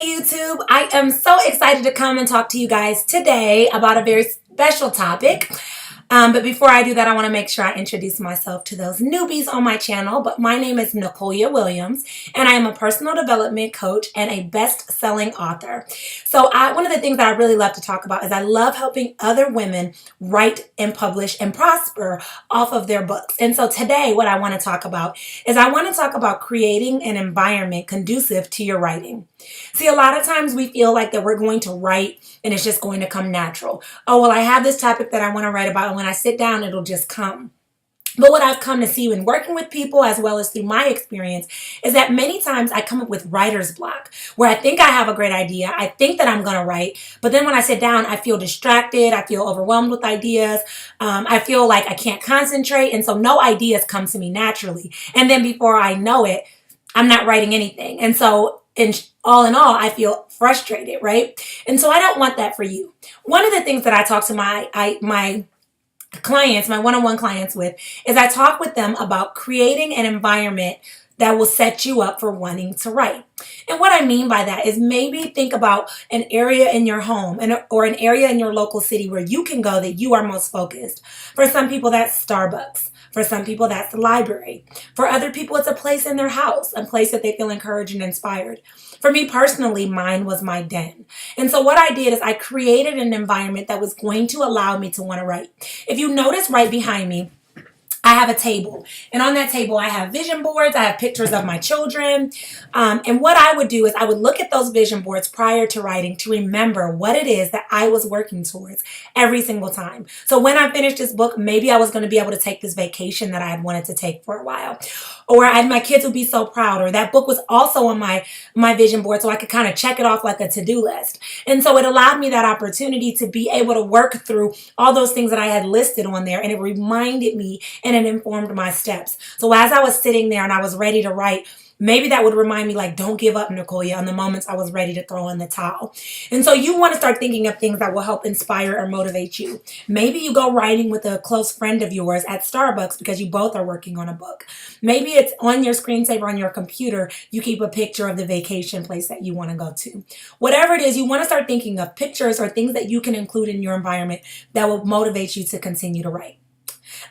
YouTube. I am so excited to come and talk to you guys today about a very special topic. But before I do that, I want to make sure I introduce myself to those newbies on my channel. But my name is Nicolia Williams, and I am a personal development coach and a best-selling author. So one of the things that I really love to talk about is I love helping other women write and publish and prosper off of their books. And so today, what I want to talk about is I want to talk about creating an environment conducive to your writing. See, a lot of times we feel like that we're going to write and it's just going to come natural. Oh, well, I have this topic that I want to write about, and when I sit down, it'll just come. But what I've come to see when working with people, as well as through my experience, is that many times I come up with writer's block, where I think I have a great idea. I think that I'm going to write. But then when I sit down, I feel distracted. I feel overwhelmed with ideas. I feel like I can't concentrate. And so no ideas come to me naturally. And then before I know it, I'm not writing anything. And so in all, I feel frustrated, right? And so I don't want that for you. One of the things that I talk to my clients, my one-on-one clients with, is I talk with them about creating an environment that will set you up for wanting to write. And what I mean by that is maybe think about an area in your home or an area in your local city where you can go that you are most focused. For some people, that's Starbucks. For some people, that's the library. For other people, it's a place in their house, a place that they feel encouraged and inspired. For me personally, mine was my den. And so what I did is I created an environment that was going to allow me to want to write. If you notice right behind me, I have a table, and on that table I have vision boards. I have pictures of my children, and what I would do is I would look at those vision boards prior to writing to remember what it is that I was working towards every single time. So when I finished this book, maybe I was going to be able to take this vacation that I had wanted to take for a while, or my kids would be so proud, or that book was also on my vision board so I could kind of check it off like a to-do list. And so it allowed me that opportunity to be able to work through all those things that I had listed on there, and it reminded me and it informed my steps. So as I was sitting there and I was ready to write, maybe that would remind me, like, don't give up, Nicolia, on the moments I was ready to throw in the towel. And so you want to start thinking of things that will help inspire or motivate you. Maybe you go writing with a close friend of yours at Starbucks because you both are working on a book. Maybe it's on your screensaver on your computer. You keep a picture of the vacation place that you want to go to. Whatever it is, you want to start thinking of pictures or things that you can include in your environment that will motivate you to continue to write.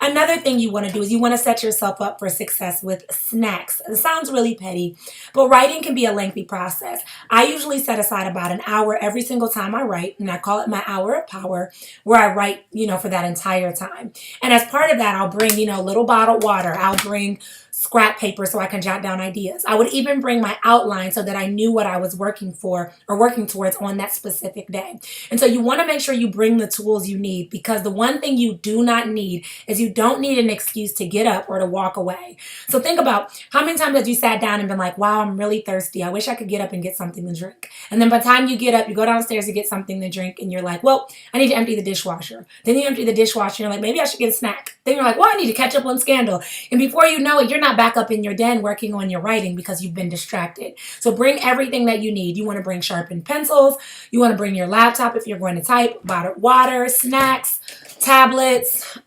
Another thing you want to do is you want to set yourself up for success with snacks. It sounds really petty, but writing can be a lengthy process. I usually set aside about an hour every single time I write, and I call it my hour of power, where I write, for that entire time. And as part of that, I'll bring, little bottled water. I'll bring scrap paper so I can jot down ideas. I would even bring my outline so that I knew what I was working for or working towards on that specific day. And so you want to make sure you bring the tools you need, because the one thing you do not need is you don't need an excuse to get up or to walk away. So think about how many times have you sat down and been like, wow, I'm really thirsty. I wish I could get up and get something to drink. And then by the time you get up, you go downstairs to get something to drink, and you're like, well, I need to empty the dishwasher. Then you empty the dishwasher, and you're like, maybe I should get a snack. Then you're like, well, I need to catch up on Scandal. And before you know it, you're not back up in your den working on your writing because you've been distracted. So bring everything that you need. You want to bring sharpened pencils. You want to bring your laptop if you're going to type, bottled water, snacks, tablets,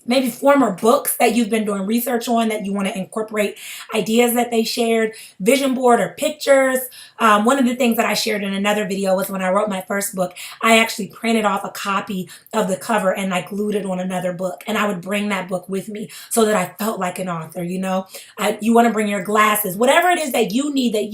maybe former books that you've been doing research on that you want to incorporate ideas that they shared, vision board or pictures. One of the things that I shared in another video was when I wrote my first book, I actually printed off a copy of the cover and I glued it on another book. And I would bring that book with me so that I felt like an author, you want to bring your glasses, whatever it is that you need that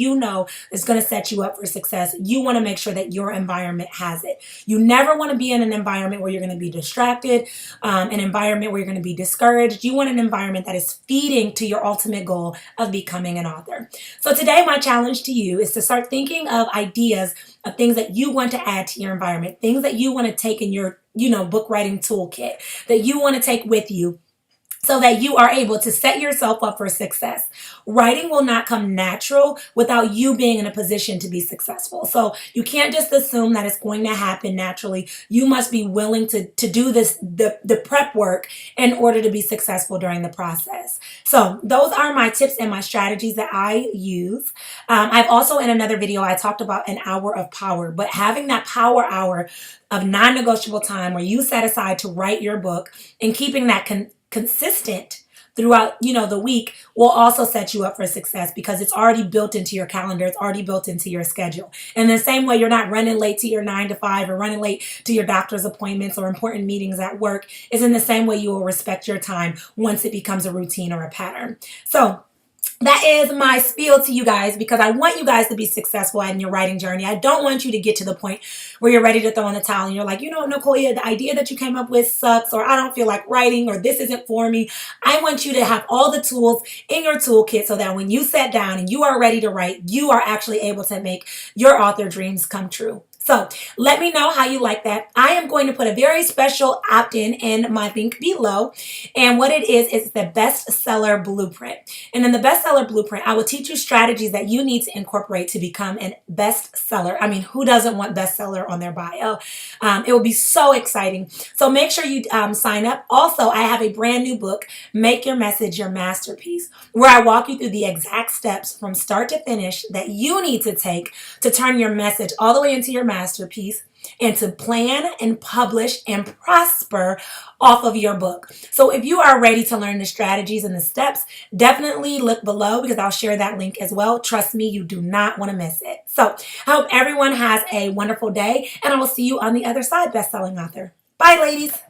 is going to set you up for success. You want to make sure that your environment has it. You never want to be in an environment where you're going to be distracted, an environment where you're going to be discouraged. You want an environment that is feeding to your ultimate goal of becoming an author. So today, my challenge to you is to start thinking of ideas of things that you want to add to your environment, things that you want to take in your, book writing toolkit that you want to take with you, so that you are able to set yourself up for success. Writing will not come natural without you being in a position to be successful. So you can't just assume that it's going to happen naturally. You must be willing to do the prep work in order to be successful during the process. So those are my tips and my strategies that I use. I've also, in another video, I talked about an hour of power, but having that power hour of non-negotiable time where you set aside to write your book and keeping that consistent throughout, the week will also set you up for success because it's already built into your calendar. It's already built into your schedule. And the same way you're not running late to your 9 to 5 or running late to your doctor's appointments or important meetings at work is in the same way you will respect your time once it becomes a routine or a pattern. So that is my spiel to you guys because I want you guys to be successful in your writing journey. I don't want you to get to the point where you're ready to throw in the towel and you're like, Nicole, the idea that you came up with sucks, or I don't feel like writing, or this isn't for me. I want you to have all the tools in your toolkit so that when you sit down and you are ready to write, you are actually able to make your author dreams come true. So let me know how you like that. I am going to put a very special opt-in in my link below. And what it is the bestseller blueprint. And in the bestseller blueprint, I will teach you strategies that you need to incorporate to become a bestseller. I mean, who doesn't want bestseller on their bio? It will be so exciting. So make sure you sign up. Also, I have a brand new book, Make Your Message Your Masterpiece, where I walk you through the exact steps from start to finish that you need to take to turn your message all the way into your masterpiece and to plan and publish and prosper off of your book. So if you are ready to learn the strategies and the steps, definitely look below because I'll share that link as well. Trust me, you do not want to miss it. So I hope everyone has a wonderful day and I will see you on the other side, best-selling author. Bye, ladies.